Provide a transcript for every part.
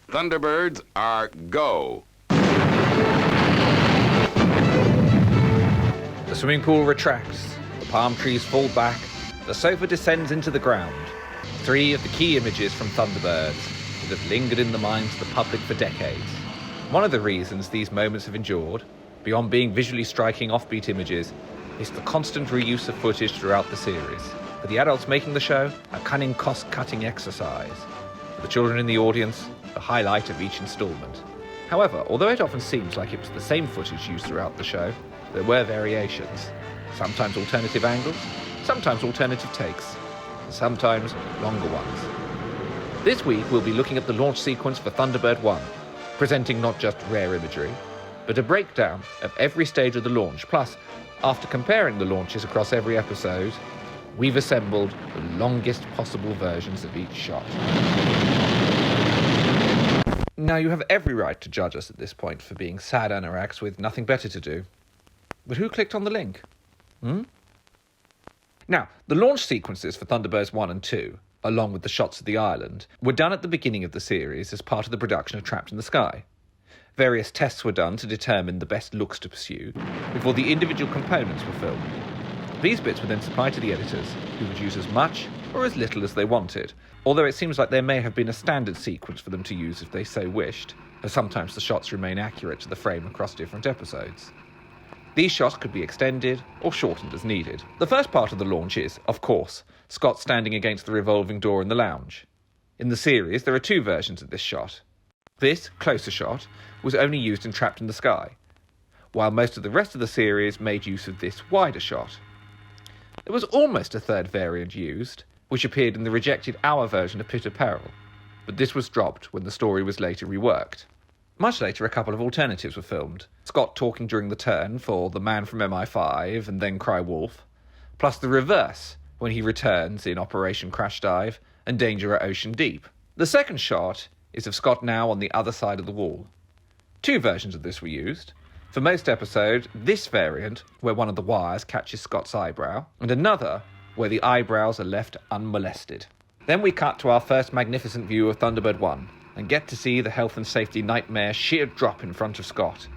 Thunderbirds are go. The swimming pool retracts, the palm trees fall back, the sofa descends into the ground. 3 of the key images from Thunderbirds that have lingered in the minds of the public for decades. One of the reasons these moments have endured, beyond being visually striking offbeat images, is the constant reuse of footage throughout the series. For the adults making the show, a cunning cost-cutting exercise. For the children in the audience, the highlight of each instalment. However, although it often seems like it was the same footage used throughout the show, there were variations. Sometimes alternative angles, sometimes alternative takes, and sometimes longer ones. This week we'll be looking at the launch sequence for Thunderbird 1, presenting not just rare imagery, but a breakdown of every stage of the launch. Plus, after comparing the launches across every episode, we've assembled the longest possible versions of each shot. Now, you have every right to judge us at this point for being sad anoraks with nothing better to do. But who clicked on the link? Now, the launch sequences for Thunderbirds 1 and 2, along with the shots of the island, were done at the beginning of the series as part of the production of Trapped in the Sky. Various tests were done to determine the best looks to pursue before the individual components were filmed. These bits were then supplied to the editors, who would use as much or as little as they wanted, although it seems like there may have been a standard sequence for them to use if they so wished, as sometimes the shots remain accurate to the frame across different episodes. These shots could be extended or shortened as needed. The first part of the launch is, of course, Scott standing against the revolving door in the lounge. In the series, there are 2 versions of this shot. This, closer shot, was only used in Trapped in the Sky, while most of the rest of the series made use of this wider shot. There was almost a third variant used, which appeared in the rejected Hour version of Pit of Peril, but this was dropped when the story was later reworked. Much later, a couple of alternatives were filmed. Scott talking during the turn for The Man from MI5 and Then Cry Wolf, plus the reverse when he returns in Operation Crash Dive and Danger at Ocean Deep. The second shot is of Scott now on the other side of the wall. 2 versions of this were used. For most episodes, this variant, where one of the wires catches Scott's eyebrow, and another where the eyebrows are left unmolested. Then we cut to our first magnificent view of Thunderbird 1, and get to see the health and safety nightmare sheer drop in front of Scott.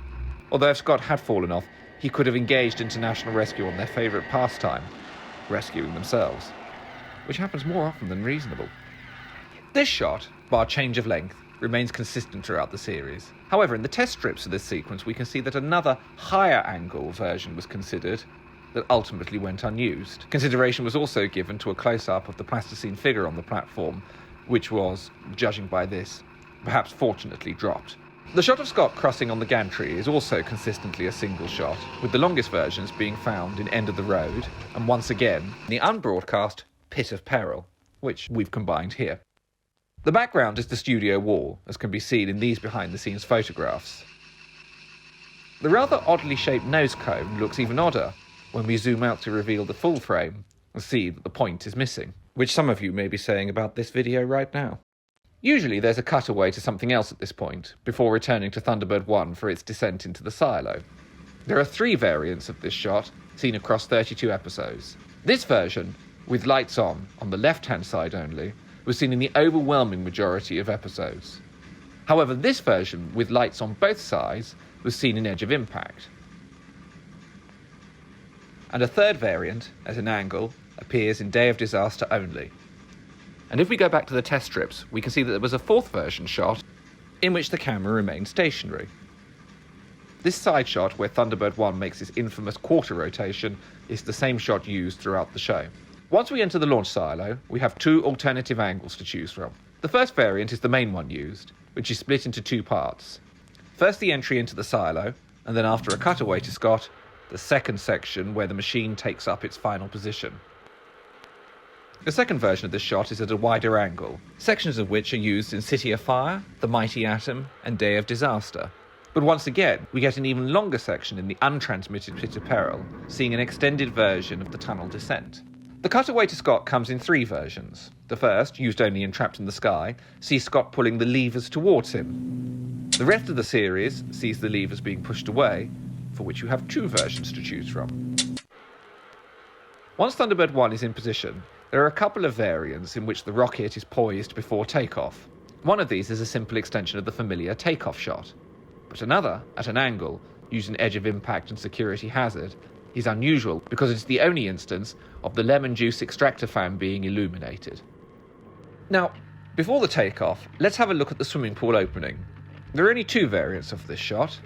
Although if Scott had fallen off, he could have engaged international rescue on their favourite pastime, rescuing themselves, which happens more often than reasonable. This shot, bar change of length, remains consistent throughout the series. However, in the test strips of this sequence, we can see that another higher angle version was considered that ultimately went unused. Consideration was also given to a close-up of the plasticine figure on the platform, which was, judging by this, perhaps fortunately dropped. The shot of Scott crossing on the gantry is also consistently a single shot, with the longest versions being found in End of the Road, and once again, the unbroadcast Pit of Peril, which we've combined here. The background is the studio wall, as can be seen in these behind-the-scenes photographs. The rather oddly shaped nose cone looks even odder when we zoom out to reveal the full frame and see that the point is missing, which some of you may be saying about this video right now. Usually there's a cutaway to something else at this point, before returning to Thunderbird 1 for its descent into the silo. There are 3 variants of this shot, seen across 32 episodes. This version, with lights on the left-hand side only, was seen in the overwhelming majority of episodes. However, this version, with lights on both sides, was seen in Edge of Impact. And a third variant, at an angle, appears in Day of Disaster only. And if we go back to the test strips, we can see that there was a 4th version shot in which the camera remained stationary. This side shot, where Thunderbird 1 makes its infamous quarter rotation, is the same shot used throughout the show. Once we enter the launch silo, we have 2 alternative angles to choose from. The first variant is the main one used, which is split into 2 parts. First the entry into the silo, and then after a cutaway to Scott, the second section where the machine takes up its final position. The second version of this shot is at a wider angle, sections of which are used in City of Fire, The Mighty Atom, and Day of Disaster. But once again, we get an even longer section in the untransmitted Pit of Peril, seeing an extended version of the tunnel descent. The cutaway to Scott comes in 3 versions. The first, used only in Trapped in the Sky, sees Scott pulling the levers towards him. The rest of the series sees the levers being pushed away, for which you have 2 versions to choose from. Once Thunderbird 1 is in position, there are a couple of variants in which the rocket is poised before takeoff. One of these is a simple extension of the familiar takeoff shot, but another, at an angle, using edge of impact and security hazard, is unusual because it's the only instance of the lemon juice extractor fan being illuminated. Now, before the takeoff, let's have a look at the swimming pool opening. There are only two variants of this shot,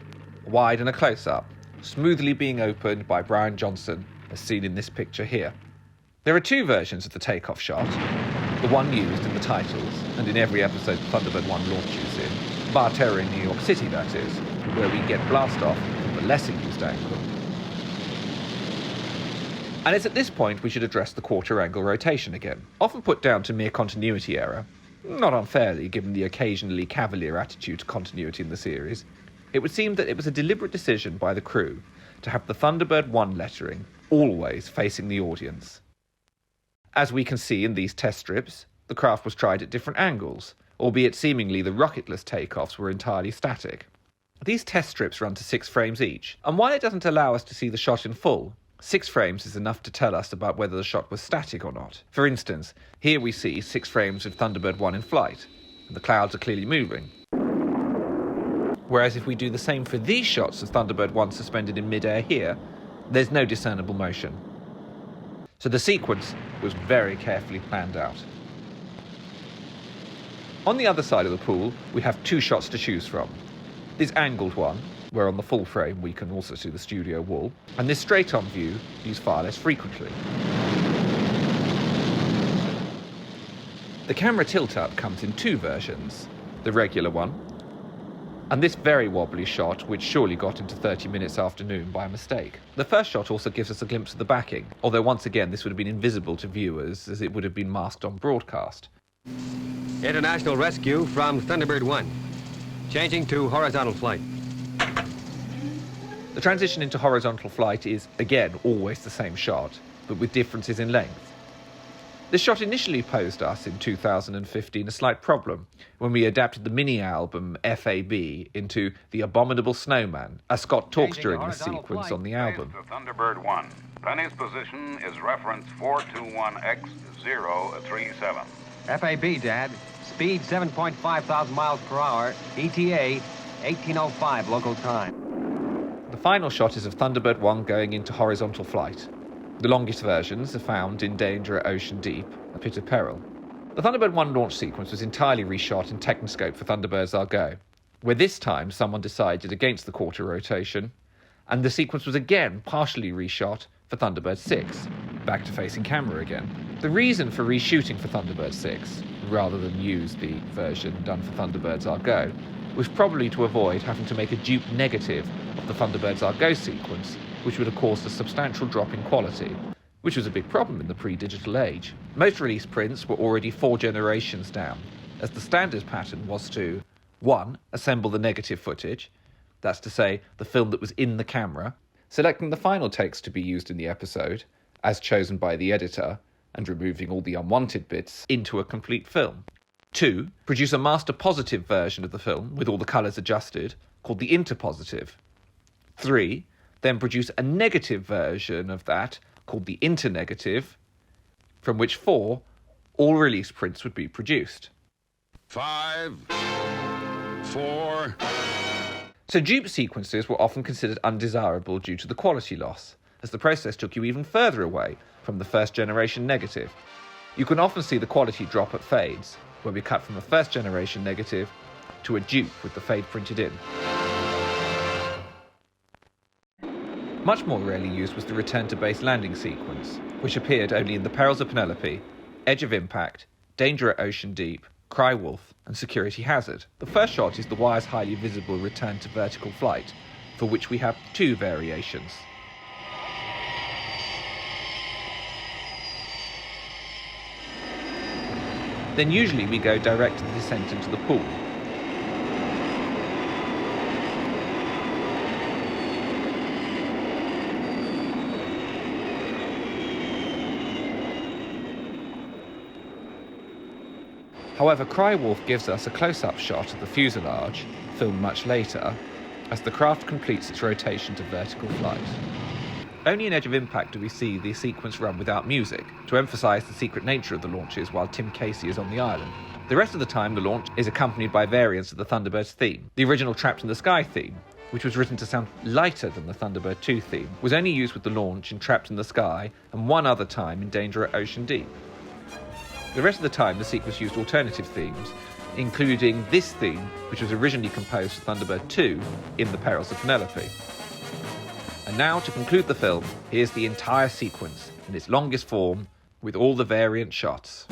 a wide and a close-up, smoothly being opened by Brian Johnson, as seen in this picture here. There are two versions of the takeoff shot, the one used in the titles and in every episode Thunderbird 1 launches in, Bar Terror in New York City that is, where we get blast off from the lesser used angle. And it's at this point we should address the quarter angle rotation again, often put down to mere continuity error. Not unfairly, given the occasionally cavalier attitude to continuity in the series. It would seem that it was a deliberate decision by the crew to have the Thunderbird 1 lettering always facing the audience. As we can see in these test strips, the craft was tried at different angles, albeit seemingly the rocketless takeoffs were entirely static. These test strips run to 6 frames each, and while it doesn't allow us to see the shot in full, 6 frames is enough to tell us about whether the shot was static or not. For instance, here we see 6 frames of Thunderbird 1 in flight, and the clouds are clearly moving. Whereas if we do the same for these shots of Thunderbird 1 suspended in mid-air here, there's no discernible motion. So the sequence was very carefully planned out. On the other side of the pool, we have 2 shots to choose from. This angled one, where on the full frame we can also see the studio wall, and this straight-on view, used far less frequently. The camera tilt-up comes in 2 versions, the regular one, and this very wobbly shot, which surely got into 30 minutes afternoon by mistake. The first shot also gives us a glimpse of the backing, although once again this would have been invisible to viewers as it would have been masked on broadcast. International rescue from Thunderbird 1. Changing to horizontal flight. The transition into horizontal flight is, again, always the same shot, but with differences in length. This shot initially posed us in 2015 a slight problem when we adapted the mini-album FAB into The Abominable Snowman, as Scott talks during this sequence on the album. To Thunderbird 1. Penny's position is reference 421X037. FAB, Dad. Speed 7.5 thousand miles per hour. ETA 1805 local time. The final shot is of Thunderbird 1 going into horizontal flight. The longest versions are found in Danger at Ocean Deep, A Pit of Peril. The Thunderbird 1 launch sequence was entirely reshot in Technoscope for Thunderbirds I'll Go, where this time someone decided against the quarter rotation, and the sequence was again partially reshot for Thunderbird 6, back to facing camera again. The reason for reshooting for Thunderbird 6, rather than use the version done for Thunderbirds I'll Go, was probably to avoid having to make a dupe negative of the Thunderbirds I'll Go sequence, which would have caused a substantial drop in quality, which was a big problem in the pre-digital age. Most release prints were already 4 generations down, as the standard pattern was to 1. Assemble the negative footage, that's to say, the film that was in the camera, selecting the final takes to be used in the episode, as chosen by the editor, and removing all the unwanted bits into a complete film. 2. Produce a master positive version of the film with all the colours adjusted, called the interpositive. 3. Then produce a negative version of that, called the internegative, from which 4, all release prints would be produced. 5, 4... So dupe sequences were often considered undesirable due to the quality loss, as the process took you even further away from the first generation negative. You can often see the quality drop at fades, where we cut from a first generation negative to a dupe with the fade printed in. Much more rarely used was the return to base landing sequence, which appeared only in The Perils of Penelope, Edge of Impact, Danger at Ocean Deep, Cry Wolf, and Security Hazard. The first shot is the wire's highly visible return to vertical flight, for which we have 2 variations. Then usually we go direct to the descent into the pool. However, Cry Wolf gives us a close-up shot of the fuselage, filmed much later, as the craft completes its rotation to vertical flight. Only in Edge of Impact do we see the sequence run without music, to emphasise the secret nature of the launches while Tim Casey is on the island. The rest of the time, the launch is accompanied by variants of the Thunderbirds theme. The original Trapped in the Sky theme, which was written to sound lighter than the Thunderbird 2 theme, was only used with the launch in Trapped in the Sky and one other time in Danger at Ocean Deep. The rest of the time, the sequence used alternative themes, including this theme, which was originally composed for Thunderbird 2 in The Perils of Penelope. And now, to conclude the film, here's the entire sequence in its longest form, with all the variant shots.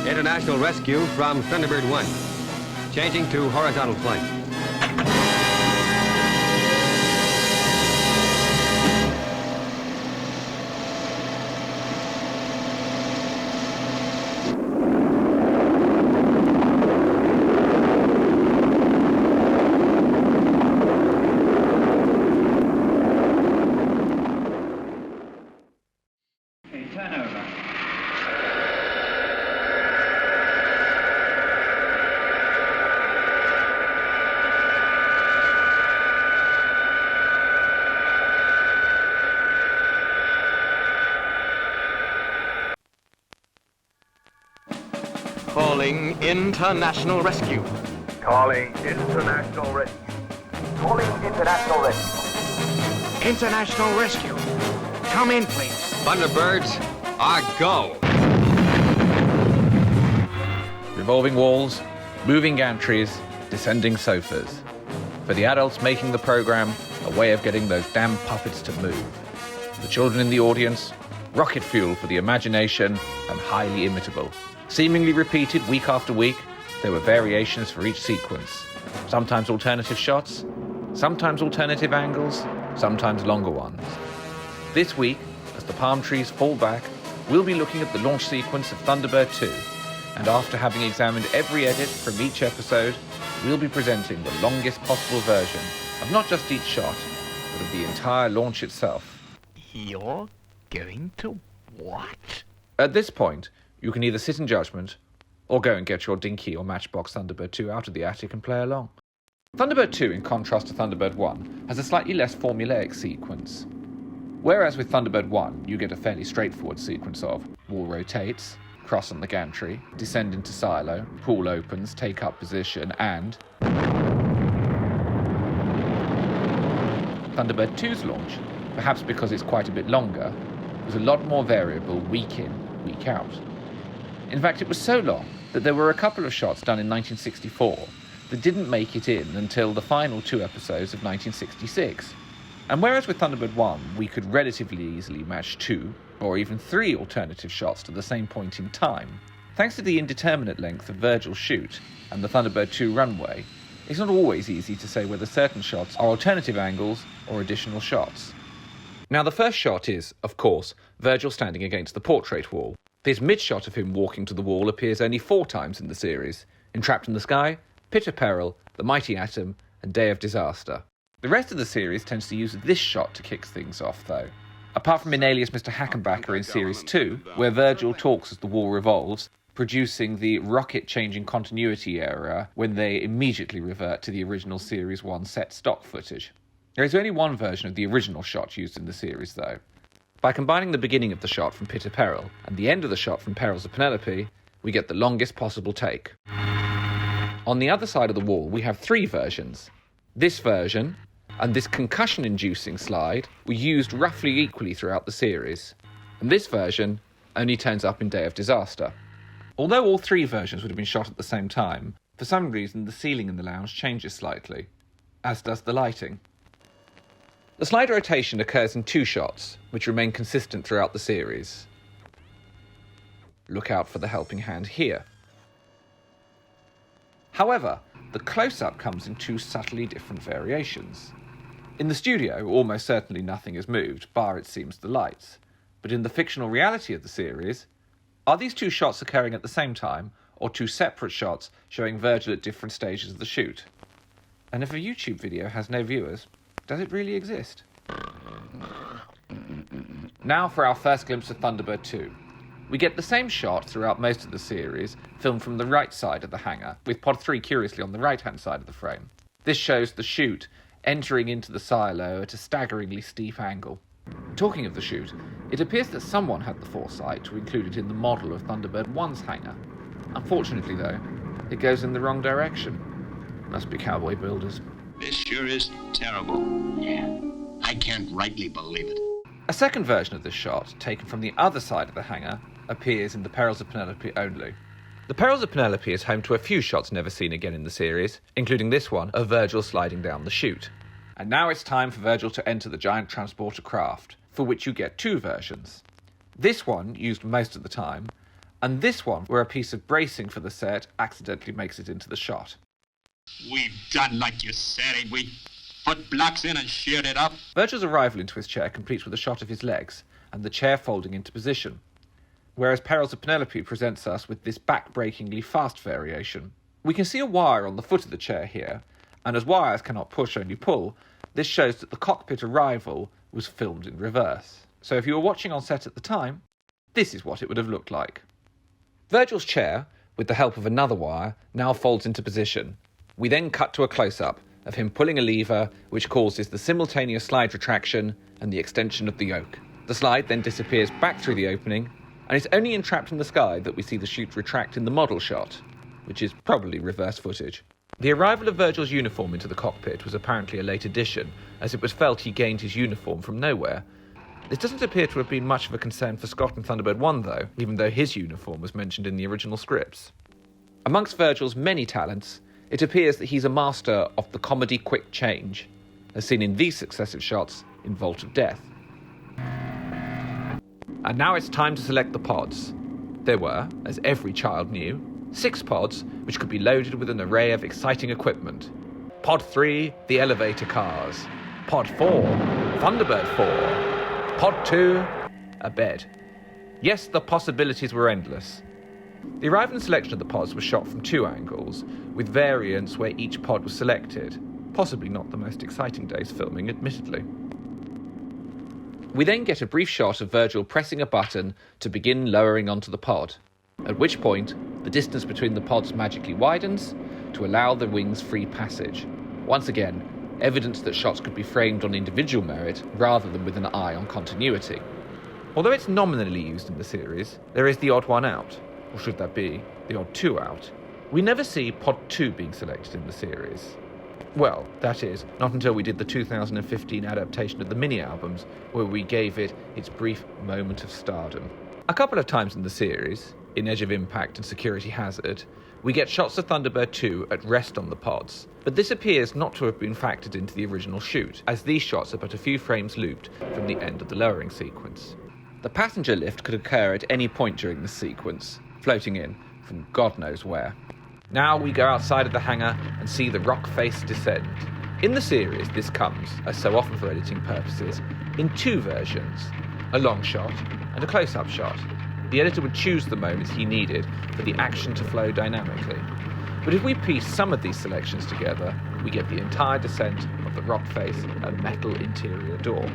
International rescue from Thunderbird 1. Changing to horizontal flight. Turnover. Calling international rescue. Calling international rescue. Calling international rescue. International rescue. Come in, please. Thunderbirds are go. Revolving walls, moving gantries, descending sofas. For the adults making the program, a way of getting those damn puppets to move. For the children in the audience, rocket fuel for the imagination and highly imitable. Seemingly repeated week after week, there were variations for each sequence. Sometimes alternative shots, sometimes alternative angles, sometimes longer ones. This week, as the palm trees fall back, we'll be looking at the launch sequence of Thunderbird 2, and after having examined every edit from each episode, we'll be presenting the longest possible version of not just each shot, but of the entire launch itself. You're going to what? At this point, you can either sit in judgment, or go and get your dinky or matchbox Thunderbird 2 out of the attic and play along. Thunderbird 2, in contrast to Thunderbird 1, has a slightly less formulaic sequence. Whereas with Thunderbird 1, you get a fairly straightforward sequence of wall rotates, cross on the gantry, descend into silo, pool opens, take up position, and Thunderbird 2's launch, perhaps because it's quite a bit longer, was a lot more variable week in, week out. In fact, it was so long that there were a couple of shots done in 1964 that didn't make it in until the final 2 episodes of 1966. And whereas with Thunderbird 1 we could relatively easily match 2 or even 3 alternative shots to the same point in time, thanks to the indeterminate length of Virgil's shoot and the Thunderbird 2 runway, it's not always easy to say whether certain shots are alternative angles or additional shots. Now the first shot is, of course, Virgil standing against the portrait wall. This mid-shot of him walking to the wall appears only 4 times in the series: Entrapped in the Sky, Pit of Peril, The Mighty Atom, and Day of Disaster. The rest of the series tends to use this shot to kick things off, though. Apart from in Alias Mr. Hackenbacker in Series 2, where Virgil talks as the wall revolves, producing the rocket-changing continuity error when they immediately revert to the original Series 1 set stock footage. There is only one version of the original shot used in the series, though. By combining the beginning of the shot from Pit of Peril and the end of the shot from Perils of Penelope, we get the longest possible take. On the other side of the wall, we have 3 versions. This version, and this concussion-inducing slide, were used roughly equally throughout the series, and this version only turns up in Day of Disaster. Although all 3 versions would have been shot at the same time, for some reason the ceiling in the lounge changes slightly, as does the lighting. The slide rotation occurs in 2 shots, which remain consistent throughout the series. Look out for the helping hand here. However, the close-up comes in 2 subtly different variations. In the studio, almost certainly nothing is moved, bar it seems the lights. But in the fictional reality of the series, are these 2 shots occurring at the same time, or 2 separate shots showing Virgil at different stages of the shoot? And if a YouTube video has no viewers, does it really exist? Now for our first glimpse of Thunderbird 2. We get the same shot throughout most of the series, filmed from the right side of the hangar, with Pod 3 curiously on the right-hand side of the frame. This shows the chute entering into the silo at a staggeringly steep angle. Talking of the chute, it appears that someone had the foresight to include it in the model of Thunderbird 1's hangar. Unfortunately, though, it goes in the wrong direction. Must be cowboy builders. This sure is terrible. Yeah, I can't rightly believe it. A second version of this shot, taken from the other side of the hangar, appears in The Perils of Penelope only. The Perils of Penelope is home to a few shots never seen again in the series, including this one of Virgil sliding down the chute. And now it's time for Virgil to enter the giant transporter craft, for which you get 2 versions. This one, used most of the time, and this one, where a piece of bracing for the set accidentally makes it into the shot. We've done like you said, ain't we? Put blocks in and sheared it up. Virgil's arrival into his chair completes with a shot of his legs, and the chair folding into position, whereas Perils of Penelope presents us with this back-breakingly fast variation. We can see a wire on the foot of the chair here, and as wires cannot push, only pull, this shows that the cockpit arrival was filmed in reverse. So if you were watching on set at the time, this is what it would have looked like. Virgil's chair, with the help of another wire, now folds into position. We then cut to a close-up of him pulling a lever which causes the simultaneous slide retraction and the extension of the yoke. The slide then disappears back through the opening, and it's only Entrapped in the Sky that we see the chute retract in the model shot, which is probably reverse footage. The arrival of Virgil's uniform into the cockpit was apparently a late addition, as it was felt he gained his uniform from nowhere. This doesn't appear to have been much of a concern for Scott in Thunderbird 1 though, even though his uniform was mentioned in the original scripts. Amongst Virgil's many talents, it appears that he's a master of the comedy quick change, as seen in these successive shots in Vault of Death. And now it's time to select the pods. There were, as every child knew, 6 pods which could be loaded with an array of exciting equipment. Pod 3, the elevator cars. Pod 4, Thunderbird 4. Pod 2, a bed. Yes, the possibilities were endless. The arrival and selection of the pods was shot from 2 angles, with variants where each pod was selected. Possibly not the most exciting day's filming, admittedly. We then get a brief shot of Virgil pressing a button to begin lowering onto the pod, at which point the distance between the pods magically widens to allow the wings free passage. Once again, evidence that shots could be framed on individual merit rather than with an eye on continuity. Although it's nominally used in the series, there is the odd one out. or should that be the odd 2 out, we never see Pod 2 being selected in the series. Well, that is, not until we did the 2015 adaptation of the mini-albums, where we gave it its brief moment of stardom. A couple of times in the series, in Edge of Impact and Security Hazard, we get shots of Thunderbird 2 at rest on the pods, but this appears not to have been factored into the original shoot, as these shots are but a few frames looped from the end of the lowering sequence. The passenger lift could occur at any point during this sequence, floating in from God knows where. Now we go outside of the hangar and see the rock face descend. In the series, this comes, as so often for editing purposes, in 2 versions, a long shot and a close-up shot. The editor would choose the moments he needed for the action to flow dynamically. But if we piece some of these selections together, we get the entire descent of the rock face and metal interior door.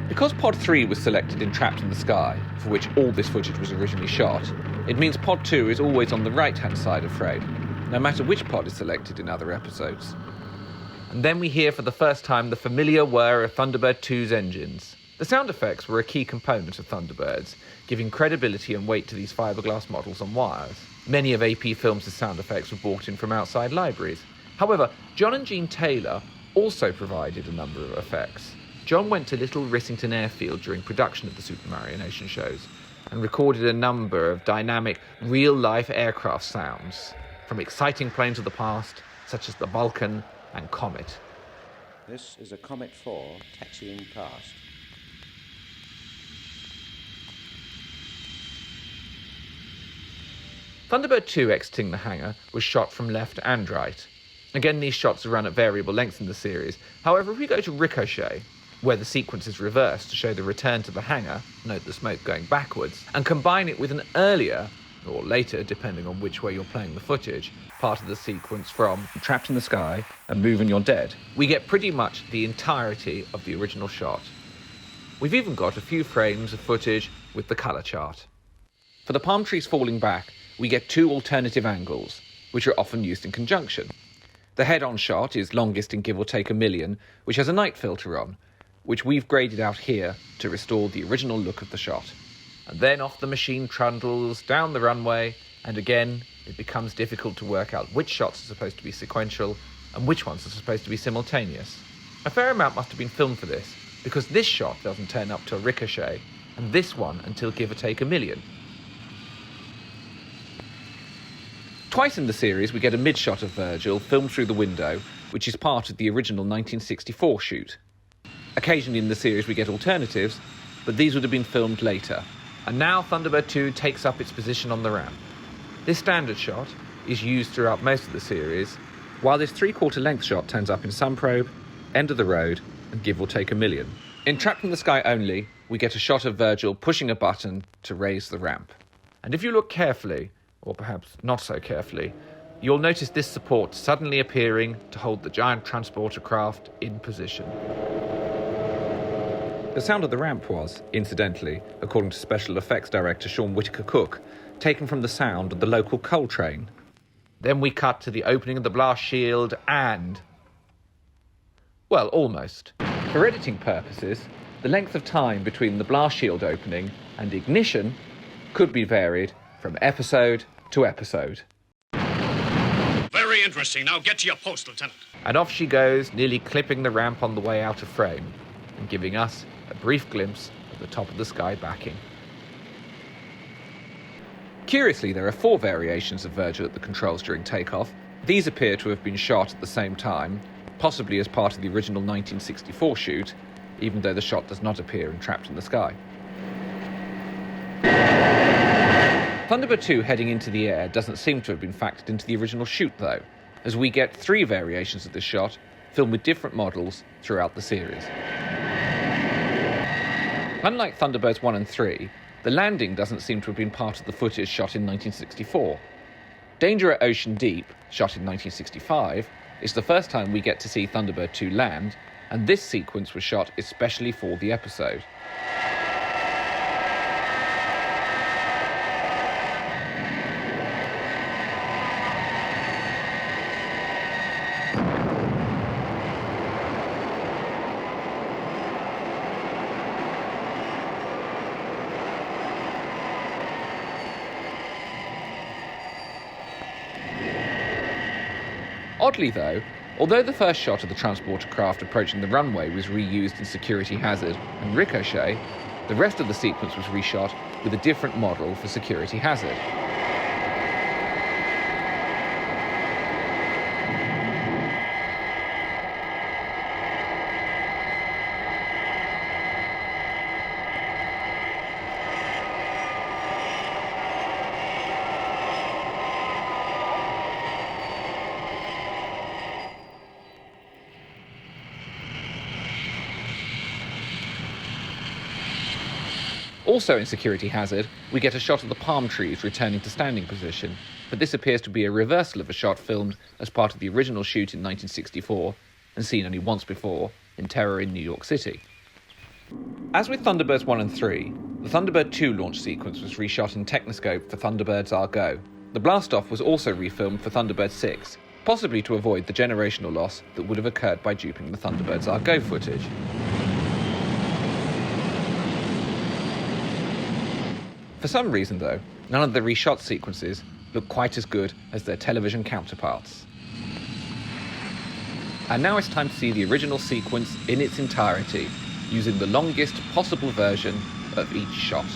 Because Pod 3 was selected in Trapped in the Sky, for which all this footage was originally shot, it means Pod 2 is always on the right-hand side of frame, no matter which pod is selected in other episodes. And then we hear for the first time the familiar whir of Thunderbird 2's engines. The sound effects were a key component of Thunderbirds, giving credibility and weight to these fiberglass models on wires. Many of AP Films' sound effects were bought in from outside libraries. However, John and Jean Taylor also provided a number of effects. John went to Little Rissington Airfield during production of the Supermarionation shows and recorded a number of dynamic, real-life aircraft sounds, from exciting planes of the past, such as the Vulcan and Comet. This is a Comet 4 taxiing past. Thunderbird 2 exiting the hangar was shot from left and right. Again, these shots are run at variable lengths in the series. However, if we go to Ricochet, where the sequence is reversed to show the return to the hangar, note the smoke going backwards, and combine it with an earlier, or later depending on which way you're playing the footage, part of the sequence from Trapped in the Sky and Moving You're Dead, we get pretty much the entirety of the original shot. We've even got a few frames of footage with the colour chart. For the palm trees falling back, we get 2 alternative angles, which are often used in conjunction. The head-on shot is longest in give or take a million, which has a night filter on, which we've graded out here to restore the original look of the shot. And then off the machine trundles down the runway, and again it becomes difficult to work out which shots are supposed to be sequential and which ones are supposed to be simultaneous. A fair amount must have been filmed for this, because this shot doesn't turn up till Ricochet, and this one until give or take a million. Twice in the series we get a mid-shot of Virgil filmed through the window, which is part of the original 1964 shoot. Occasionally in the series we get alternatives, but these would have been filmed later. And now Thunderbird 2 takes up its position on the ramp. This standard shot is used throughout most of the series, while this 3/4 length shot turns up in Sunprobe, End of the Road, and Give or Take a Million. In Trapped in the Sky only, we get a shot of Virgil pushing a button to raise the ramp. And if you look carefully, or perhaps not so carefully, you'll notice this support suddenly appearing to hold the giant transporter craft in position. The sound of the ramp was, incidentally, according to special effects director Sean Whitaker Cook, taken from the sound of the local coal train. Then we cut to the opening of the blast shield and... well, almost. For editing purposes, the length of time between the blast shield opening and ignition could be varied from episode to episode. Very interesting. Now get to your post, Lieutenant. And off she goes, nearly clipping the ramp on the way out of frame, and giving us a brief glimpse of the top of the sky backing. Curiously, there are 4 variations of Virgil at the controls during takeoff. These appear to have been shot at the same time, possibly as part of the original 1964 shoot, even though the shot does not appear in Trapped in the Sky. Thunderbird 2 heading into the air doesn't seem to have been factored into the original shoot though, as we get 3 variations of this shot, filmed with different models throughout the series. Unlike Thunderbirds 1 and 3, the landing doesn't seem to have been part of the footage shot in 1964. Danger at Ocean Deep, shot in 1965, is the first time we get to see Thunderbird 2 land, and this sequence was shot especially for the episode. Oddly though, although the first shot of the transporter craft approaching the runway was reused in Security Hazard and Ricochet, the rest of the sequence was reshot with a different model for Security Hazard. Also in Security Hazard, we get a shot of the palm trees returning to standing position, but this appears to be a reversal of a shot filmed as part of the original shoot in 1964 and seen only once before in Terror in New York City. As with Thunderbirds 1 and 3, the Thunderbird 2 launch sequence was reshot in Technoscope for Thunderbirds Argo. The blastoff was also refilmed for Thunderbird 6, possibly to avoid the generational loss that would have occurred by duping the Thunderbirds Argo footage. For some reason, though, none of the reshot sequences look quite as good as their television counterparts. And now it's time to see the original sequence in its entirety, using the longest possible version of each shot.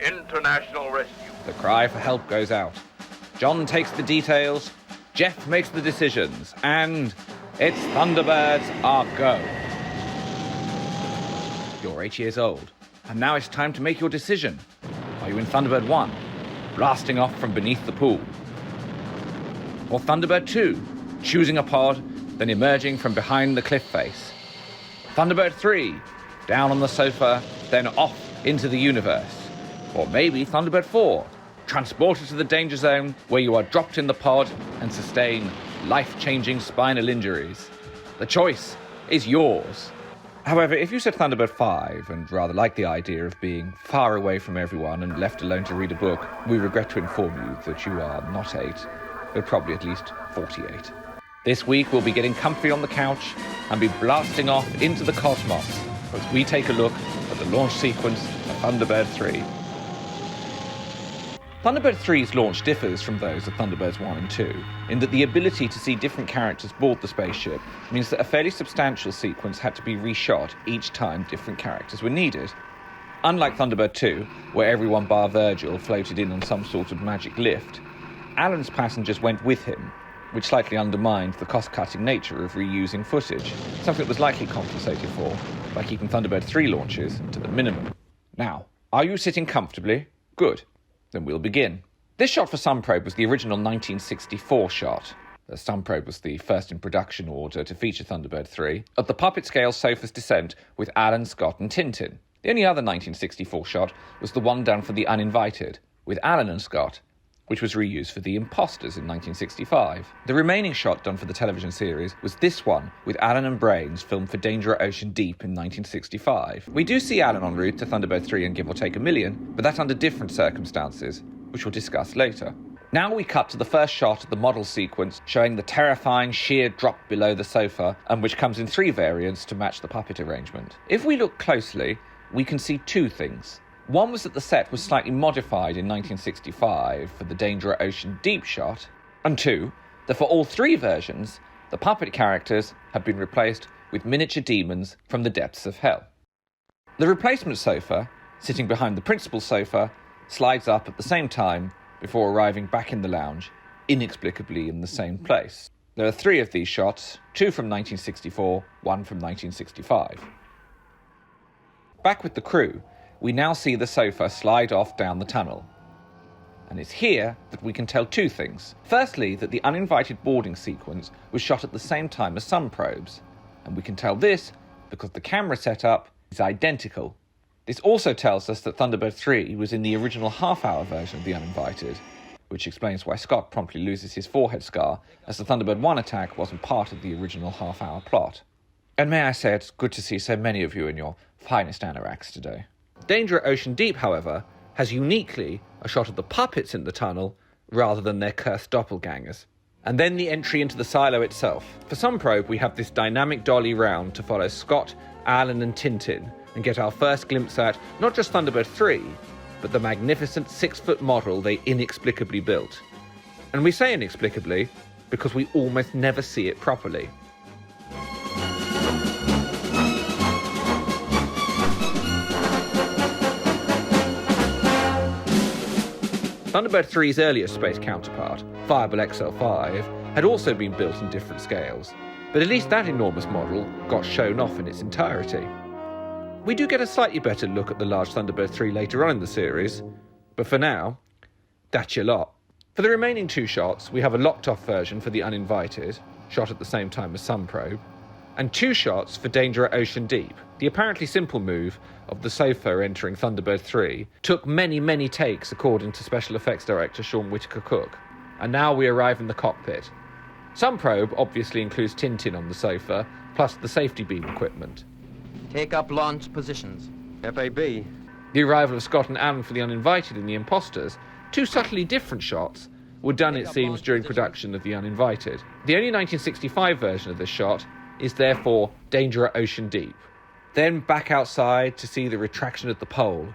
international rescue. The cry for help goes out. John takes the details, Jeff makes the decisions, and it's Thunderbirds are go. You're 8 years old, and now it's time to make your decision. Are you in Thunderbird 1, blasting off from beneath the pool? Or Thunderbird 2, choosing a pod, then emerging from behind the cliff face? Thunderbird 3, down on the sofa, then off into the universe? Or maybe Thunderbird 4, transported to the danger zone where you are dropped in the pod and sustain life-changing spinal injuries? The choice is yours. However, if you said Thunderbird 5 and rather like the idea of being far away from everyone and left alone to read a book, we regret to inform you that you are not 8, but probably at least 48. This week we'll be getting comfy on the couch and be blasting off into the cosmos as we take a look at the launch sequence of Thunderbird 3. Thunderbird 3's launch differs from those of Thunderbirds 1 and 2 in that the ability to see different characters board the spaceship means that a fairly substantial sequence had to be reshot each time different characters were needed. Unlike Thunderbird 2, where everyone bar Virgil floated in on some sort of magic lift, Alan's passengers went with him, which slightly undermined the cost-cutting nature of reusing footage, something that was likely compensated for by keeping Thunderbird 3 launches to the minimum. Now, are you sitting comfortably? Good. Then we'll begin. This shot for Sunprobe was the original 1964 shot. The Sunprobe was the first in production order to feature Thunderbird 3, of the puppet-scale sofa's descent with Alan, Scott and Tintin. The only other 1964 shot was the one done for The Uninvited, with Alan and Scott, which was reused for The Imposters in 1965. The remaining shot done for the television series was this one, with Alan and Brains, filmed for Danger at Ocean Deep in 1965. We do see Alan en route to Thunderbird 3 and give or take $1 million, but that's under different circumstances, which we'll discuss later. Now we cut to the first shot of the model sequence, showing the terrifying sheer drop below the sofa, and which comes in 3 variants to match the puppet arrangement. If we look closely, we can see 2 things. One was that the set was slightly modified in 1965 for the Danger at Ocean Deep shot, and 2, that for all 3 versions, the puppet characters had been replaced with miniature demons from the depths of hell. The replacement sofa, sitting behind the principal sofa, slides up at the same time before arriving back in the lounge, inexplicably in the same place. There are 3 of these shots, 2 from 1964, 1 from 1965. Back with the crew, we now see the sofa slide off down the tunnel. And it's here that we can tell 2 things. Firstly, that the uninvited boarding sequence was shot at the same time as Sunprobe's, and we can tell this because the camera setup is identical. This also tells us that Thunderbird 3 was in the original half-hour version of The Uninvited, which explains why Scott promptly loses his forehead scar, as the Thunderbird 1 attack wasn't part of the original half-hour plot. And may I say, it's good to see so many of you in your finest anoraks today. Danger at Ocean Deep, however, has uniquely a shot of the puppets in the tunnel rather than their cursed doppelgangers. And then the entry into the silo itself. For Sunprobe, we have this dynamic dolly round to follow Scott, Alan and Tintin and get our first glimpse at not just Thunderbird 3, but the magnificent 6-foot model they inexplicably built. And we say inexplicably because we almost never see it properly. Thunderbird 3's earlier space counterpart, Fireball XL5, had also been built in different scales, but at least that enormous model got shown off in its entirety. We do get a slightly better look at the large Thunderbird 3 later on in the series, but for now, that's your lot. For the remaining 2 shots, we have a locked-off version for The Uninvited, shot at the same time as Sunprobe, and 2 shots for Danger at Ocean Deep. The apparently simple move of the sofa entering Thunderbird 3 took many, many takes according to special effects director Sean Whitaker-Cook. And now we arrive in the cockpit. Sunprobe obviously includes Tintin on the sofa, plus the safety beam equipment. Take up launch positions. FAB. The arrival of Scott and Alan for The Uninvited and The Imposters, 2 subtly different shots, were done, it seems, during production of The Uninvited. The only 1965 version of this shot is therefore Danger at Ocean Deep. Then back outside to see the retraction of the pole.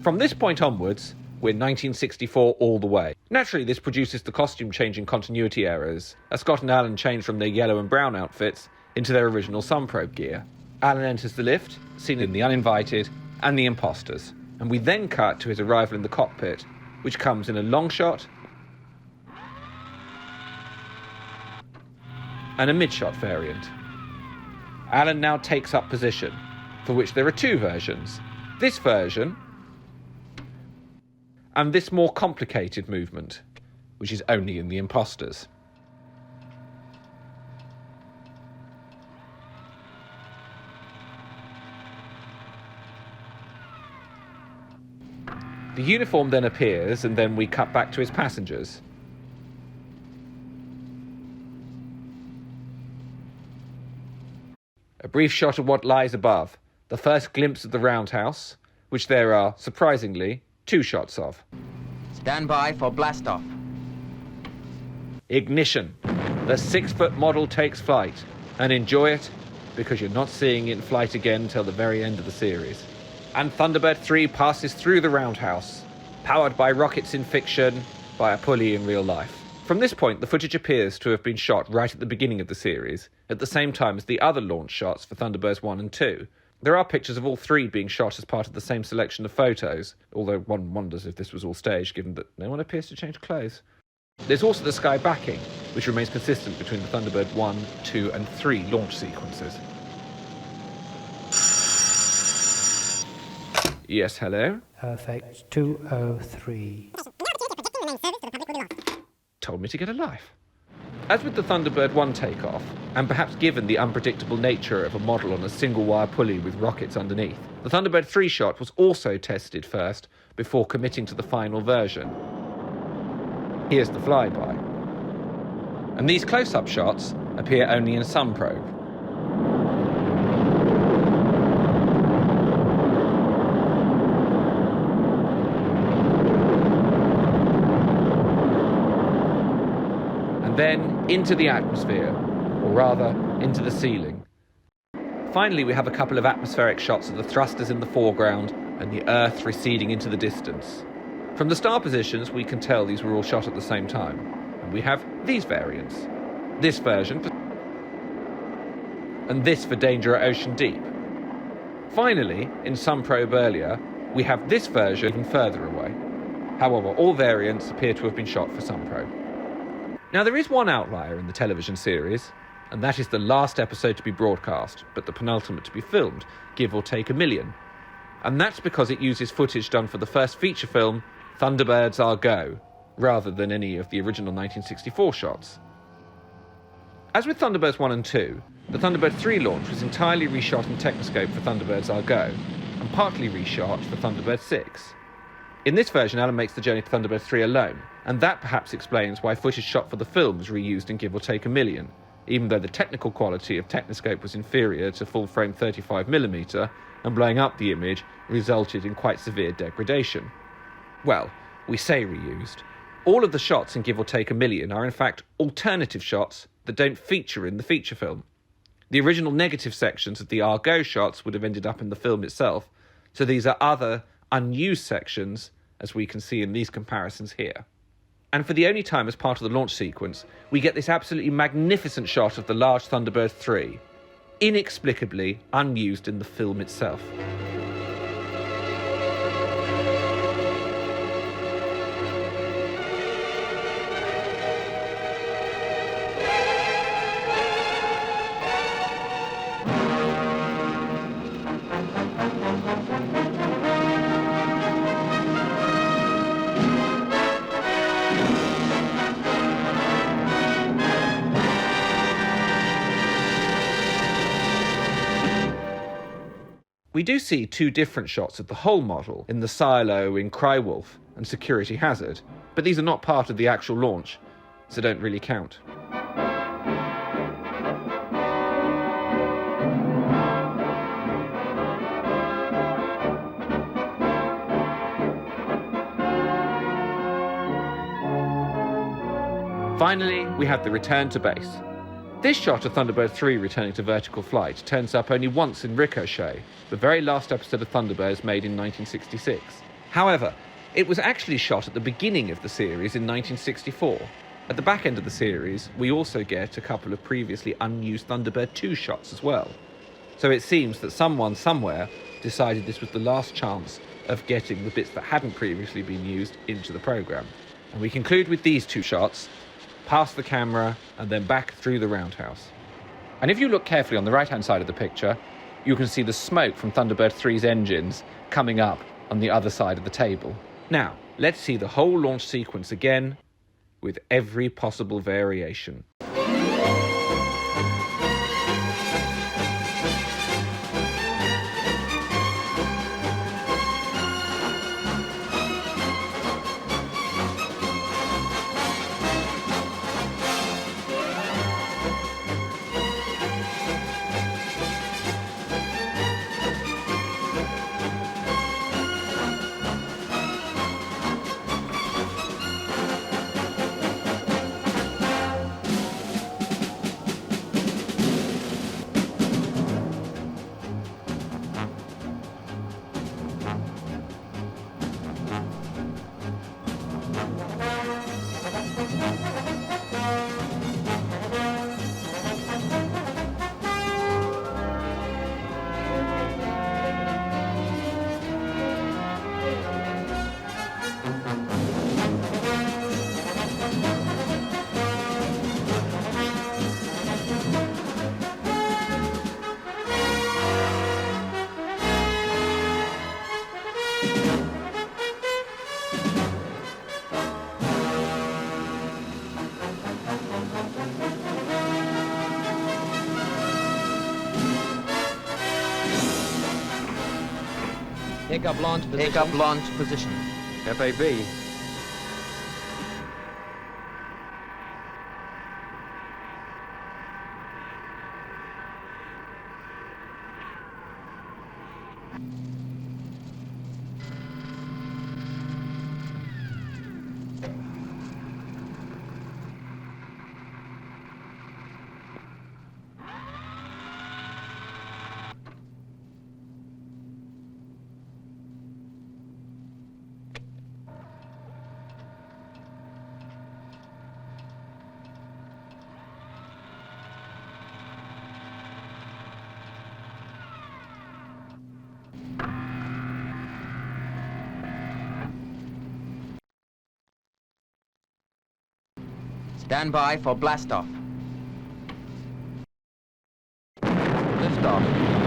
From this point onwards, we're 1964 all the way. Naturally, this produces the costume-changing continuity errors, as Scott and Alan change from their yellow and brown outfits into their original Sunprobe gear. Alan enters the lift, seen in The Uninvited and The Imposters, and we then cut to his arrival in the cockpit, which comes in a long shot and a mid-shot variant. Alan now takes up position, for which there are two versions. This version and this more complicated movement, which is only in the imposters. The uniform then appears, and then we cut back to his passengers. A brief shot of what lies above, the first glimpse of the roundhouse, which there are, surprisingly, two shots of. Stand by for blastoff. Ignition. The 6-foot model takes flight, and enjoy it, because you're not seeing it in flight again until the very end of the series. And Thunderbird 3 passes through the roundhouse, powered by rockets in fiction, by a pulley in real life. From this point, the footage appears to have been shot right at the beginning of the series, at the same time as the other launch shots for Thunderbirds 1 and 2. There are pictures of all three being shot as part of the same selection of photos, although one wonders if this was all staged, given that no one appears to change clothes. There's also the sky backing, which remains consistent between the Thunderbird 1, 2 and 3 launch sequences. Yes, hello? Perfect. 203. Told me to get a life. As with the Thunderbird 1 takeoff, and perhaps given the unpredictable nature of a model on a single-wire pulley with rockets underneath, the Thunderbird 3 shot was also tested first before committing to the final version. Here's the flyby. And these close-up shots appear only in some probe. And then into the atmosphere, or rather, into the ceiling. Finally, we have a couple of atmospheric shots of the thrusters in the foreground and the Earth receding into the distance. From the star positions, we can tell these were all shot at the same time. And we have these variants. This version, and this for danger at ocean deep. Finally, in some probe earlier, we have this version even further away. However, all variants appear to have been shot for some probe. Now, there is one outlier in the television series, and that is the last episode to be broadcast, but the penultimate to be filmed, give or take 1 million. And that's because it uses footage done for the first feature film, Thunderbirds Are Go, rather than any of the original 1964 shots. As with Thunderbirds 1 and 2, the Thunderbird 3 launch was entirely reshot in Technoscope for Thunderbirds Are Go, and partly reshot for Thunderbird 6. In this version, Alan makes the journey to Thunderbird 3 alone, and that perhaps explains why footage shot for the film was reused in give or take 1 million, even though the technical quality of Technoscope was inferior to full-frame 35mm, and blowing up the image resulted in quite severe degradation. Well, we say reused. All of the shots in give or take 1 million are in fact alternative shots that don't feature in the feature film. The original negative sections of the Argo shots would have ended up in the film itself, so these are other unused sections, as we can see in these comparisons here. And for the only time as part of the launch sequence, we get this absolutely magnificent shot of the large Thunderbird 3, inexplicably unused in the film itself. We do see two different shots of the whole model in the silo in Crywolf and Security Hazard, but these are not part of the actual launch, so don't really count. Finally, we have the return to base. This shot of Thunderbird 3 returning to vertical flight turns up only once in Ricochet, the very last episode of Thunderbirds made in 1966. However, it was actually shot at the beginning of the series in 1964. At the back end of the series, we also get a couple of previously unused Thunderbird 2 shots as well. So it seems that someone somewhere decided this was the last chance of getting the bits that hadn't previously been used into the programme. And we conclude with these two shots, past the camera and then back through the roundhouse. And if you look carefully on the right-hand side of the picture, you can see the smoke from Thunderbird 3's engines coming up on the other side of the table. Now, let's see the whole launch sequence again, with every possible variation. Take up launch position. Take up launch position. FAB. Stand by for blastoff. Liftoff.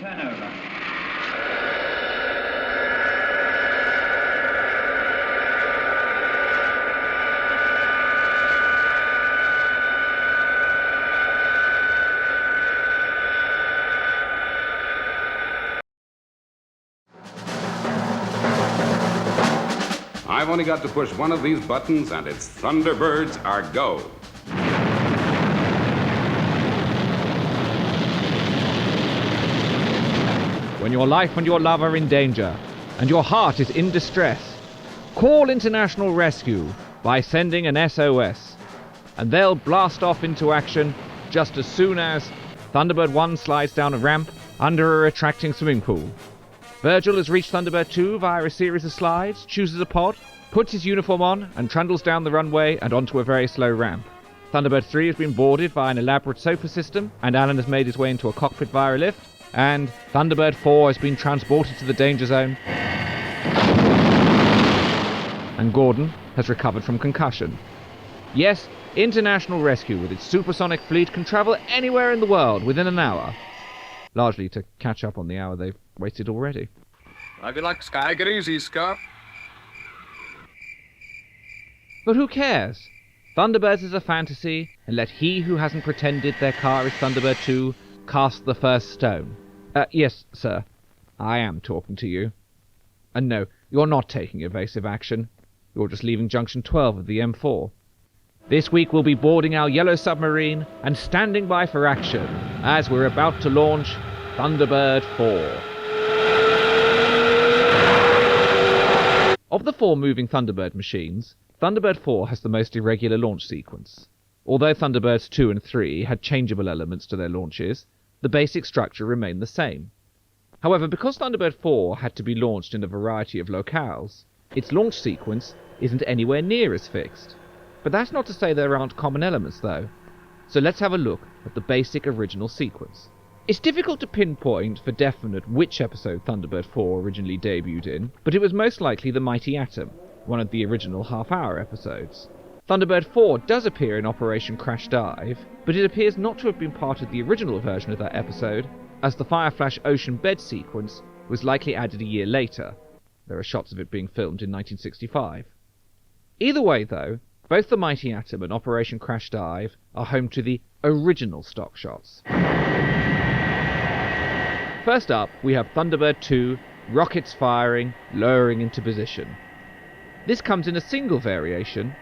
Turnover. I've only got to push one of these buttons and it's Thunderbirds are go. When your life and your love are in danger, and your heart is in distress, call International Rescue by sending an SOS, and they'll blast off into action just as soon as Thunderbird 1 slides down a ramp under a retracting swimming pool. Virgil has reached Thunderbird 2 via a series of slides, chooses a pod, puts his uniform on, and trundles down the runway and onto a very slow ramp. Thunderbird 3 has been boarded by an elaborate sofa system, and Alan has made his way into a cockpit via a lift, and Thunderbird 4 has been transported to the danger zone. and Gordon has recovered from concussion. Yes, international rescue with its supersonic fleet can travel anywhere in the world within an hour, largely to catch up on the hour they've wasted already. If you like sky, get easy, Scott. But who cares? Thunderbirds is a fantasy, and let he who hasn't pretended their car is Thunderbird 2 cast the first stone. Yes, sir. I am talking to you. And no, you're not taking evasive action. You're just leaving Junction 12 of the M4. This week we'll be boarding our yellow submarine and standing by for action as we're about to launch Thunderbird 4. Of the 4 moving Thunderbird machines, Thunderbird 4 has the most irregular launch sequence. Although Thunderbirds 2 and 3 had changeable elements to their launches, the basic structure remained the same. However, because Thunderbird 4 had to be launched in a variety of locales, its launch sequence isn't anywhere near as fixed. But that's not to say there aren't common elements, though. So let's have a look at the basic original sequence. It's difficult to pinpoint for definite which episode Thunderbird 4 originally debuted in, but it was most likely The Mighty Atom, one of the original half-hour episodes. Thunderbird 4 does appear in Operation Crash Dive, but it appears not to have been part of the original version of that episode, as the Fireflash Ocean Bed sequence was likely added a year later. There are shots of it being filmed in 1965. Either way, though, both The Mighty Atom and Operation Crash Dive are home to the original stock shots. First up, we have Thunderbird 2, rockets firing, lowering into position. This comes in a single variation,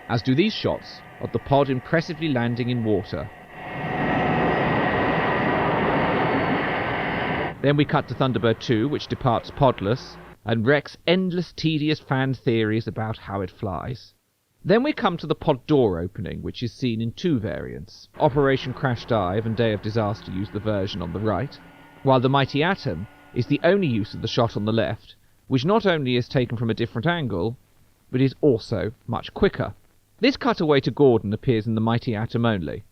as do these shots of the pod impressively landing in water. Then we cut to Thunderbird 2, which departs podless, and wrecks endless tedious fan theories about how it flies. Then we come to the pod door opening, which is seen in 2 variants. Operation Crash Dive and Day of Disaster use the version on the right, while The Mighty Atom is the only use of the shot on the left, which not only is taken from a different angle, but is also much quicker. This cutaway to Gordon appears in The Mighty Atom only.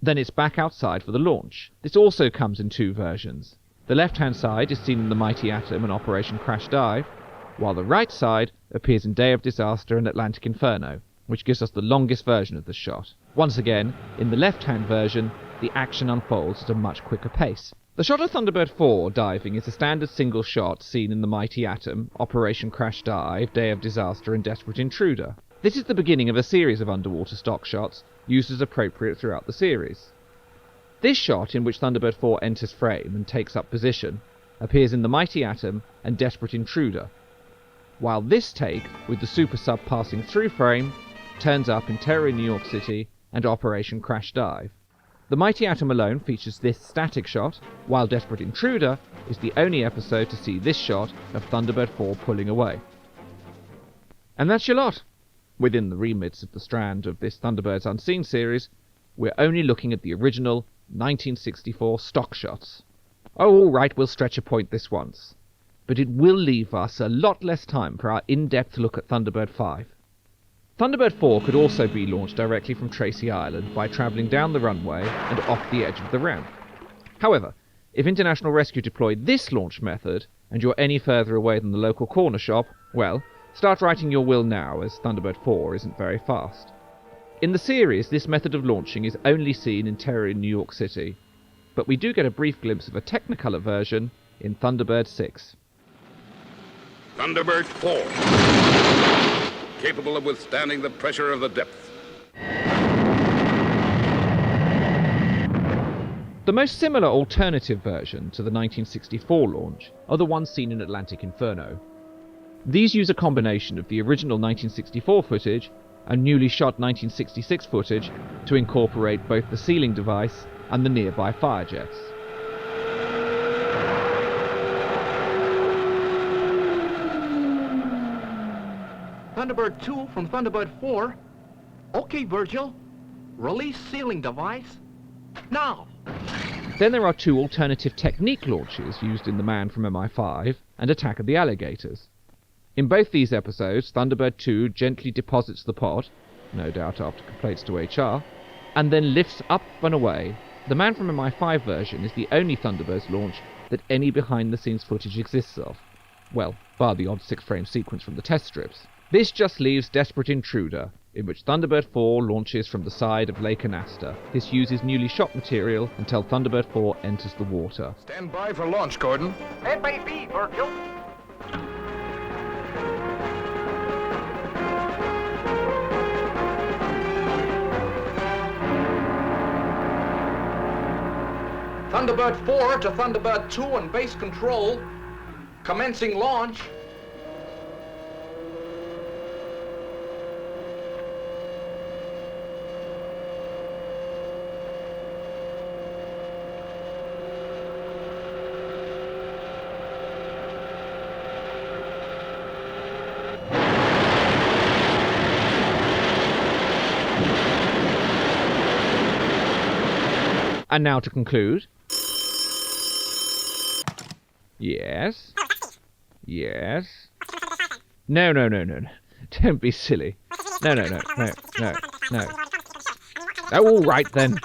Then it's back outside for the launch. This also comes in 2 versions. The left-hand side is seen in The Mighty Atom and Operation Crash Dive, while the right side appears in Day of Disaster and Atlantic Inferno, which gives us the longest version of the shot. Once again, in the left-hand version, the action unfolds at a much quicker pace. The shot of Thunderbird 4 diving is a standard single shot seen in The Mighty Atom, Operation Crash Dive, Day of Disaster and Desperate Intruder. This is the beginning of a series of underwater stock shots, used as appropriate throughout the series. This shot, in which Thunderbird 4 enters frame and takes up position, appears in The Mighty Atom and Desperate Intruder, while this take, with the super sub passing through frame, turns up in Terror in New York City and Operation Crash Dive. The Mighty Atom alone features this static shot, while Desperate Intruder is the only episode to see this shot of Thunderbird 4 pulling away. And that's your lot. Within the remits of the strand of this Thunderbirds Unseen series, we're only looking at the original 1964 stock shots. Oh, all right, we'll stretch a point this once. But it will leave us a lot less time for our in-depth look at Thunderbird 5. Thunderbird 4 could also be launched directly from Tracy Island by travelling down the runway and off the edge of the ramp. However, if International Rescue deployed this launch method, and you're any further away than the local corner shop, well, start writing your will now, as Thunderbird 4 isn't very fast. In the series, this method of launching is only seen in Terror in New York City, but we do get a brief glimpse of a Technicolor version in Thunderbird 6. Thunderbird 4, capable of withstanding the pressure of the depth. The most similar alternative version to the 1964 launch are the ones seen in Atlantic Inferno. These use a combination of the original 1964 footage and newly shot 1966 footage to incorporate both the sealing device and the nearby fire jets. Thunderbird 2 from Thunderbird 4. Okay, Virgil. Release sealing device. Now! Then there are 2 alternative technique launches used in The Man from MI5 and Attack of the Alligators. In both these episodes, Thunderbird 2 gently deposits the pod, no doubt after complaints to HR, and then lifts up and away. The Man from MI5 version is the only Thunderbirds launch that any behind-the-scenes footage exists of. Well, bar the odd 6-frame sequence from the test strips. This just leaves Desperate Intruder, in which Thunderbird 4 launches from the side of Lake Anasta. This uses newly shot material until Thunderbird 4 enters the water. Stand by for launch, Gordon. FAB, Virgil. Thunderbird 4 to Thunderbird 2 on base control. Commencing launch. And now to conclude. Yes. Yes. No. Don't be silly. No. Oh, all right then.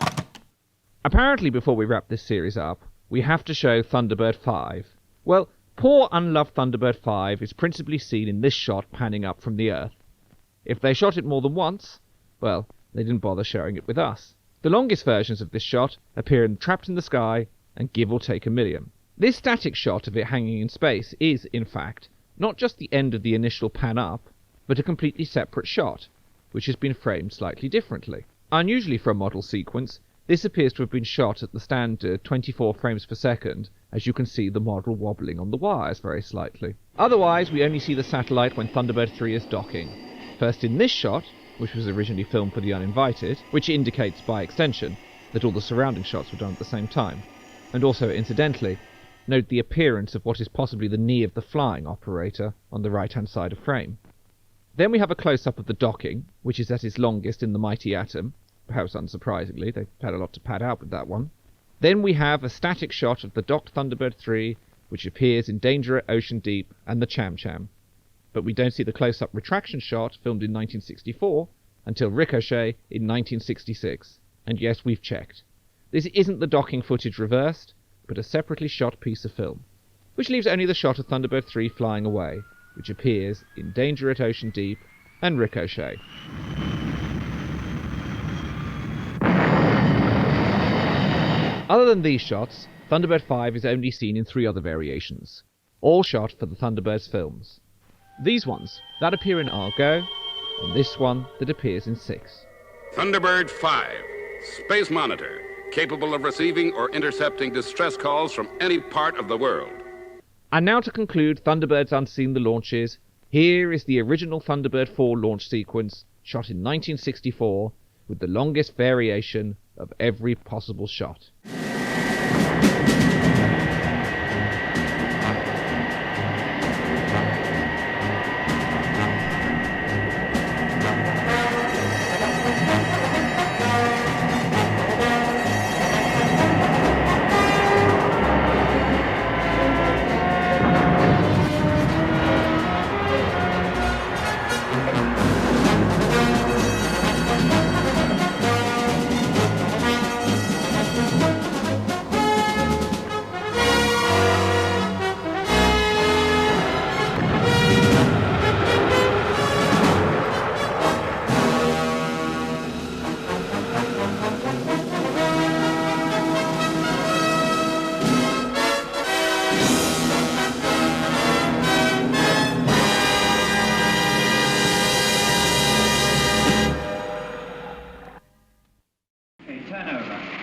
Apparently, before we wrap this series up, we have to show Thunderbird 5. Well, poor unloved Thunderbird 5 is principally seen in this shot panning up from the Earth. If they shot it more than once, well, they didn't bother showing it with us. The longest versions of this shot appear in Trapped in the Sky and Give or Take a Million. This static shot of it hanging in space is, in fact, not just the end of the initial pan up, but a completely separate shot, which has been framed slightly differently. Unusually for a model sequence, this appears to have been shot at the standard 24 frames per second, as you can see the model wobbling on the wires very slightly. Otherwise, we only see the satellite when Thunderbird 3 is docking. First in this shot, which was originally filmed for The Uninvited, which indicates by extension that all the surrounding shots were done at the same time. And also, incidentally, note the appearance of what is possibly the knee of the flying operator on the right-hand side of frame. Then we have a close-up of the docking, which is at its longest in the Mighty Atom. Perhaps unsurprisingly, they've had a lot to pad out with that one. Then we have a static shot of the docked Thunderbird 3, which appears in Danger at Ocean Deep and the Cham Cham. But we don't see the close-up retraction shot filmed in 1964 until Ricochet in 1966. And yes, we've checked. This isn't the docking footage reversed, but a separately shot piece of film, which leaves only the shot of Thunderbird 3 flying away, which appears in Danger at Ocean Deep and Ricochet. Other than these shots, Thunderbird 5 is only seen in 3 other variations, all shot for the Thunderbirds films. These ones that appear in Argo, and this one that appears in 6. Thunderbird 5, Space Monitor, capable of receiving or intercepting distress calls from any part of the world. And now to conclude Thunderbirds Unseen the launches, here is the original Thunderbird 4 launch sequence, shot in 1964, with the longest variation of every possible shot. Turnover.